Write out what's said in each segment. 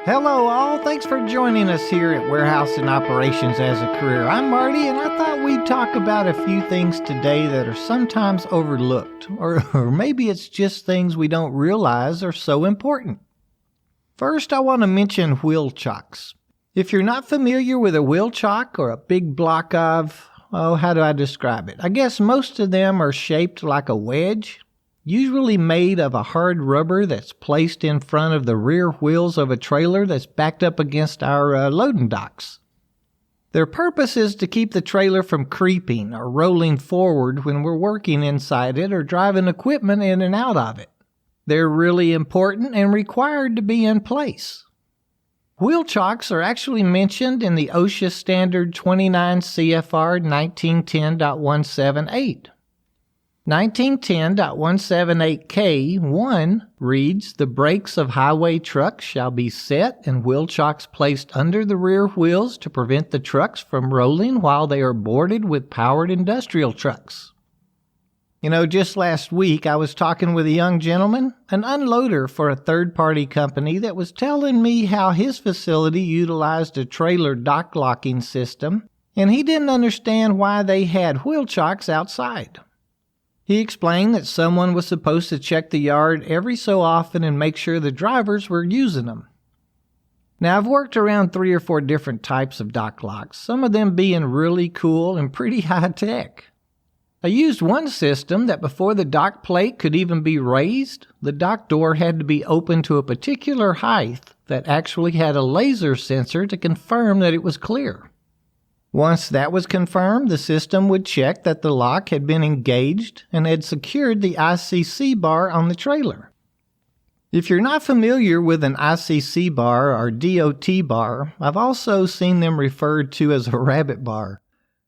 Hello all, thanks for joining us here at Warehouse and Operations as a Career. I'm Marty, and I thought we'd talk about a few things today that are sometimes overlooked, or maybe it's just things we don't realize are so important. First, I want to mention wheel chocks. If you're not familiar with a wheel chock or a big block of, how do I describe it? I guess most of them are shaped like a wedge, usually made of a hard rubber that's placed in front of the rear wheels of a trailer that's backed up against our loading docks. Their purpose is to keep the trailer from creeping or rolling forward when we're working inside it or driving equipment in and out of it. They're really important and required to be in place. Wheel chocks are actually mentioned in the OSHA Standard 29 CFR 1910.178. 1910.178K1 reads, "The brakes of highway trucks shall be set and wheel chocks placed under the rear wheels to prevent the trucks from rolling while they are boarded with powered industrial trucks." Just last week I was talking with a young gentleman, an unloader for a third-party company, that was telling me how his facility utilized a trailer dock locking system, and he didn't understand why they had wheel chocks outside. He explained that someone was supposed to check the yard every so often and make sure the drivers were using them. Now, I've worked around 3 or 4 different types of dock locks, some of them being really cool and pretty high-tech. I used one system that before the dock plate could even be raised, the dock door had to be opened to a particular height that actually had a laser sensor to confirm that it was clear. Once that was confirmed, the system would check that the lock had been engaged and had secured the ICC bar on the trailer. If you're not familiar with an ICC bar or DOT bar, I've also seen them referred to as a rabbit bar.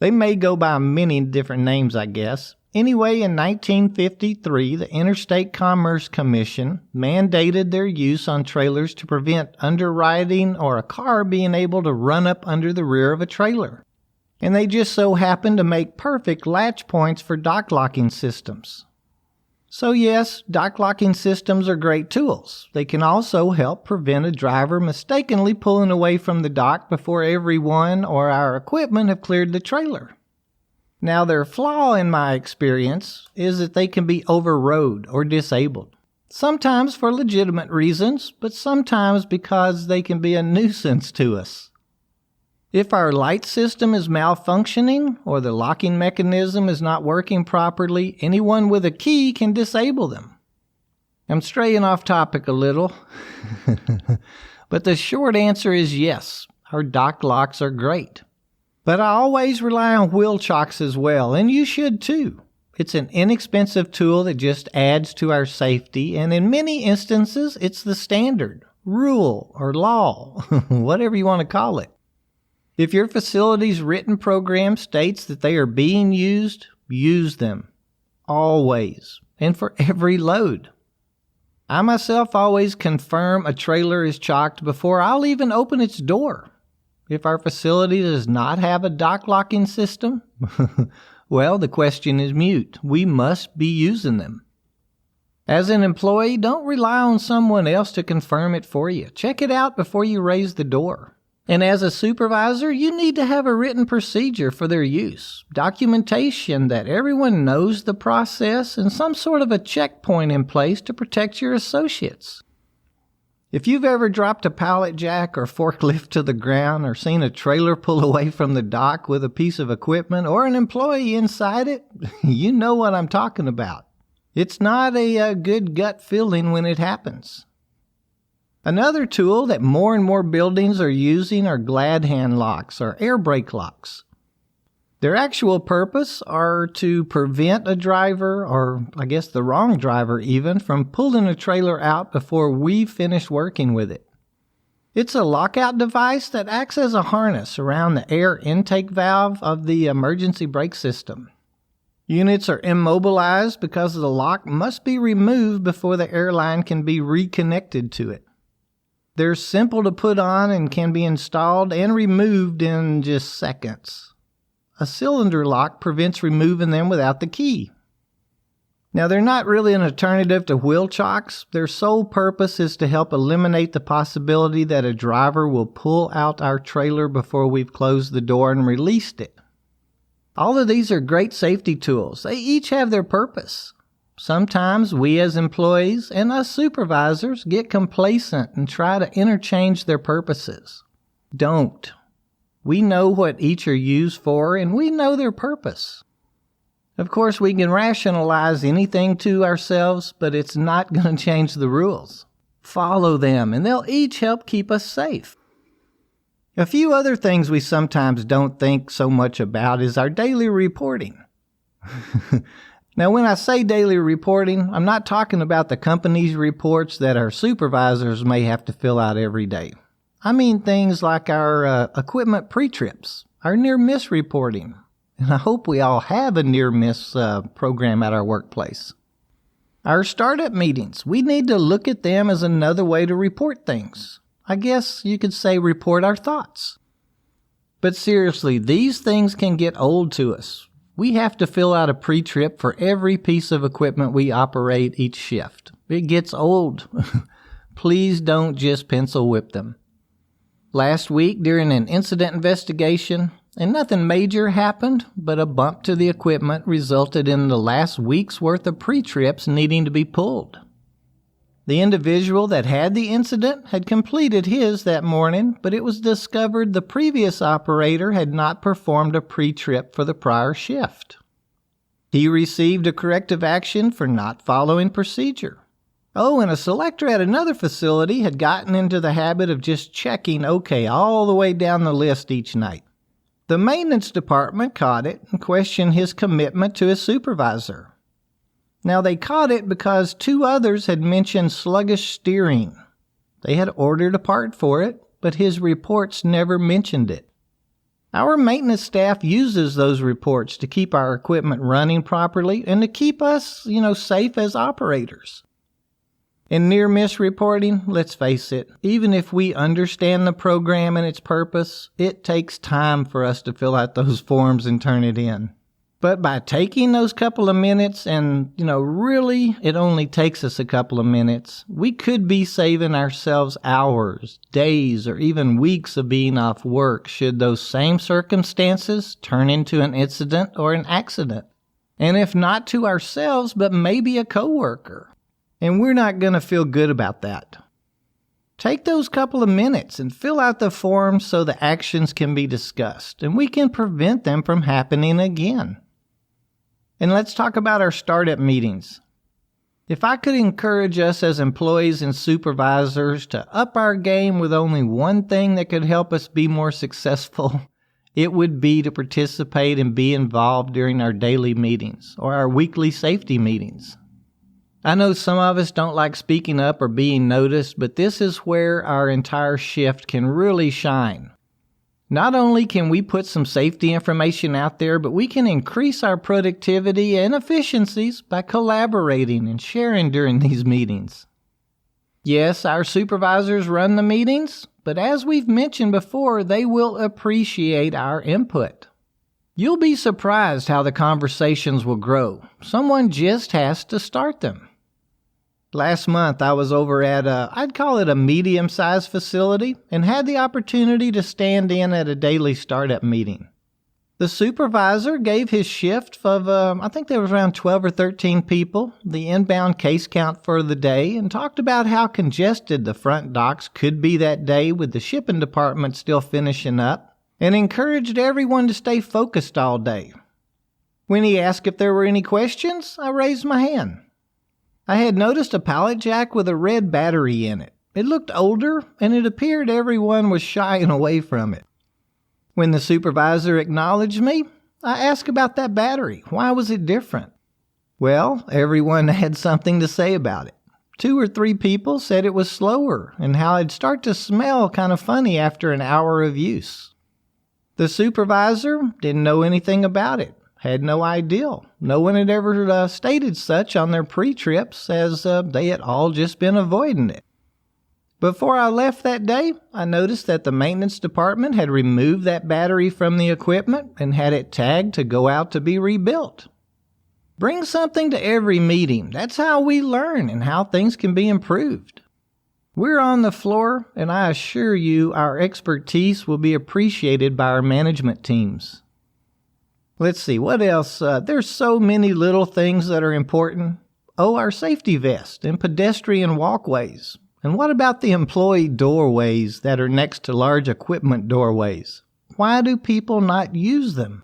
They may go by many different names, I guess. Anyway, in 1953, the Interstate Commerce Commission mandated their use on trailers to prevent underriding or a car being able to run up under the rear of a trailer. And they just so happened to make perfect latch points for dock locking systems. So yes, dock locking systems are great tools. They can also help prevent a driver mistakenly pulling away from the dock before everyone or our equipment have cleared the trailer. Now, their flaw, in my experience, is that they can be overrode or disabled. Sometimes for legitimate reasons, but sometimes because they can be a nuisance to us. If our light system is malfunctioning or the locking mechanism is not working properly, anyone with a key can disable them. I'm straying off topic a little, but the short answer is yes, our dock locks are great. But I always rely on wheel chocks as well, and you should too. It's an inexpensive tool that just adds to our safety, and in many instances, it's the standard, rule, or law, whatever you want to call it. If your facility's written program states that they are being used, use them. Always. And for every load. I myself always confirm a trailer is chocked before I'll even open its door. If our facility does not have a dock locking system, well, the question is moot. We must be using them. As an employee, don't rely on someone else to confirm it for you. Check it out before you raise the door. And as a supervisor, you need to have a written procedure for their use, documentation that everyone knows the process, and some sort of a checkpoint in place to protect your associates. If you've ever dropped a pallet jack or forklift to the ground or seen a trailer pull away from the dock with a piece of equipment or an employee inside it, you know what I'm talking about. It's not a good gut feeling when it happens. Another tool that more and more buildings are using are glad hand locks or air brake locks. Their actual purpose are to prevent a driver, or I guess the wrong driver even, from pulling a trailer out before we've finished working with it. It's a lockout device that acts as a harness around the air intake valve of the emergency brake system. Units are immobilized because the lock must be removed before the airline can be reconnected to it. They're simple to put on and can be installed and removed in just seconds. A cylinder lock prevents removing them without the key. Now, they're not really an alternative to wheel chocks. Their sole purpose is to help eliminate the possibility that a driver will pull out our trailer before we've closed the door and released it. All of these are great safety tools. They each have their purpose. Sometimes we as employees and us supervisors get complacent and try to interchange their purposes. Don't. We know what each are used for, and we know their purpose. Of course, we can rationalize anything to ourselves, but it's not going to change the rules. Follow them, and they'll each help keep us safe. A few other things we sometimes don't think so much about is our daily reporting. Now, when I say daily reporting, I'm not talking about the company's reports that our supervisors may have to fill out every day. I mean things like our equipment pre-trips, our near-miss reporting. And I hope we all have a near-miss program at our workplace. Our startup meetings, we need to look at them as another way to report things. I guess you could say report our thoughts. But seriously, these things can get old to us. We have to fill out a pre-trip for every piece of equipment we operate each shift. It gets old. Please don't just pencil whip them. Last week, during an incident investigation, and nothing major happened, but a bump to the equipment resulted in the last week's worth of pre-trips needing to be pulled. The individual that had the incident had completed his that morning, but it was discovered the previous operator had not performed a pre-trip for the prior shift. He received a corrective action for not following procedure. Oh, and a selector at another facility had gotten into the habit of just checking OK all the way down the list each night. The maintenance department caught it and questioned his commitment to his supervisor. Now, they caught it because 2 others had mentioned sluggish steering. They had ordered a part for it, but his reports never mentioned it. Our maintenance staff uses those reports to keep our equipment running properly and to keep us, safe as operators. In near-miss reporting, let's face it, even if we understand the program and its purpose, it takes time for us to fill out those forms and turn it in. But by taking those couple of minutes, and, really it only takes us a couple of minutes, we could be saving ourselves hours, days, or even weeks of being off work should those same circumstances turn into an incident or an accident. And if not to ourselves, but maybe a coworker. And we're not going to feel good about that. Take those couple of minutes and fill out the forms so the actions can be discussed and we can prevent them from happening again. And let's talk about our startup meetings. If I could encourage us as employees and supervisors to up our game with only one thing that could help us be more successful, it would be to participate and be involved during our daily meetings or our weekly safety meetings. I know some of us don't like speaking up or being noticed, but this is where our entire shift can really shine. Not only can we put some safety information out there, but we can increase our productivity and efficiencies by collaborating and sharing during these meetings. Yes, our supervisors run the meetings, but as we've mentioned before, they will appreciate our input. You'll be surprised how the conversations will grow. Someone just has to start them. Last month, I was over at I'd call it a medium-sized facility, and had the opportunity to stand in at a daily startup meeting. The supervisor gave his shift of, I think there was around 12 or 13 people, the inbound case count for the day, and talked about how congested the front docks could be that day with the shipping department still finishing up, and encouraged everyone to stay focused all day. When he asked if there were any questions, I raised my hand. I had noticed a pallet jack with a red battery in it. It looked older, and it appeared everyone was shying away from it. When the supervisor acknowledged me, I asked about that battery. Why was it different? Well, everyone had something to say about it. 2 or 3 people said it was slower and how it'd start to smell kind of funny after an hour of use. The supervisor didn't know anything about it. Had no idea. No one had ever stated such on their pre-trips, as they had all just been avoiding it. Before I left that day, I noticed that the maintenance department had removed that battery from the equipment and had it tagged to go out to be rebuilt. Bring something to every meeting. That's how we learn and how things can be improved. We're on the floor, and I assure you our expertise will be appreciated by our management teams. Let's see, what else? There's so many little things that are important. Oh, our safety vest and pedestrian walkways. And what about the employee doorways that are next to large equipment doorways? Why do people not use them?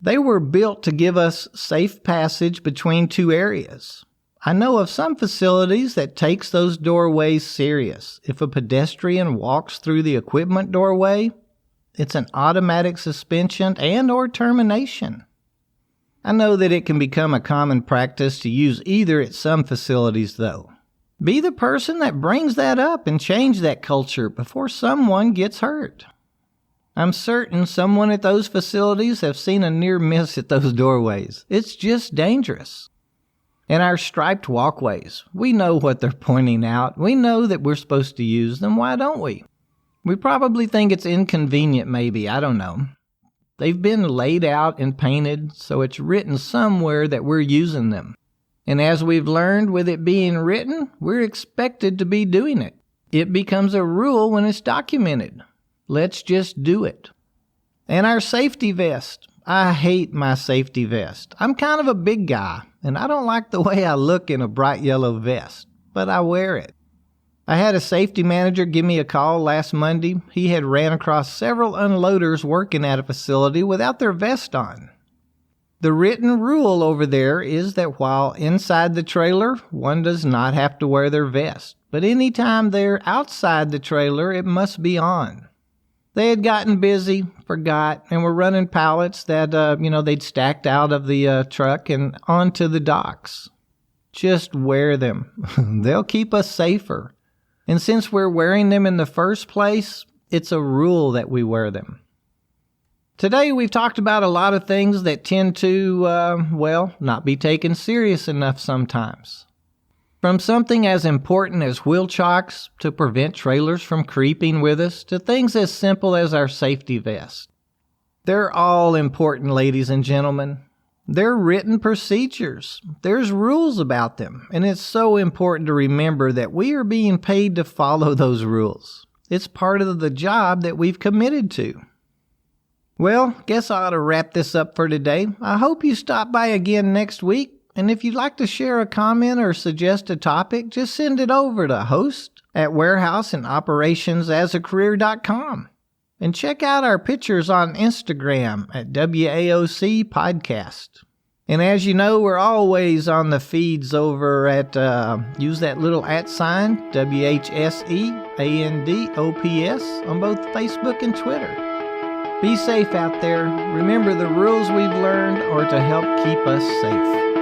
They were built to give us safe passage between two areas. I know of some facilities that takes those doorways serious. If a pedestrian walks through the equipment doorway, it's an automatic suspension and or termination. I know that it can become a common practice to use either at some facilities though. Be the person that brings that up and change that culture before someone gets hurt. I'm certain someone at those facilities have seen a near miss at those doorways. It's just dangerous. And our striped walkways, we know what they're pointing out. We know that we're supposed to use them. Why don't we? We probably think it's inconvenient maybe, I don't know. They've been laid out and painted, so it's written somewhere that we're using them. And as we've learned with it being written, we're expected to be doing it. It becomes a rule when it's documented. Let's just do it. And our safety vest. I hate my safety vest. I'm kind of a big guy, and I don't like the way I look in a bright yellow vest, but I wear it. I had a safety manager give me a call last Monday. He had ran across several unloaders working at a facility without their vest on. The written rule over there is that while inside the trailer, one does not have to wear their vest, but anytime they're outside the trailer, it must be on. They had gotten busy, forgot, and were running pallets that, they'd stacked out of the truck and onto the docks. Just wear them. They'll keep us safer. And since we're wearing them in the first place, it's a rule that we wear them. Today we've talked about a lot of things that tend to, not be taken serious enough sometimes. From something as important as wheel chocks to prevent trailers from creeping with us to things as simple as our safety vest. They're all important, ladies and gentlemen. They're written procedures. There's rules about them, and it's so important to remember that we are being paid to follow those rules. It's part of the job that we've committed to. Well, guess I ought to wrap this up for today. I hope you stop by again next week. And if you'd like to share a comment or suggest a topic, just send it over to host@warehouseandoperationsasacareer.com. And check out our pictures on Instagram at WAOC Podcast. And as you know, we're always on the feeds over at, use that little @ WHSEANDOPS on both Facebook and Twitter. Be safe out there. Remember, the rules we've learned are to help keep us safe.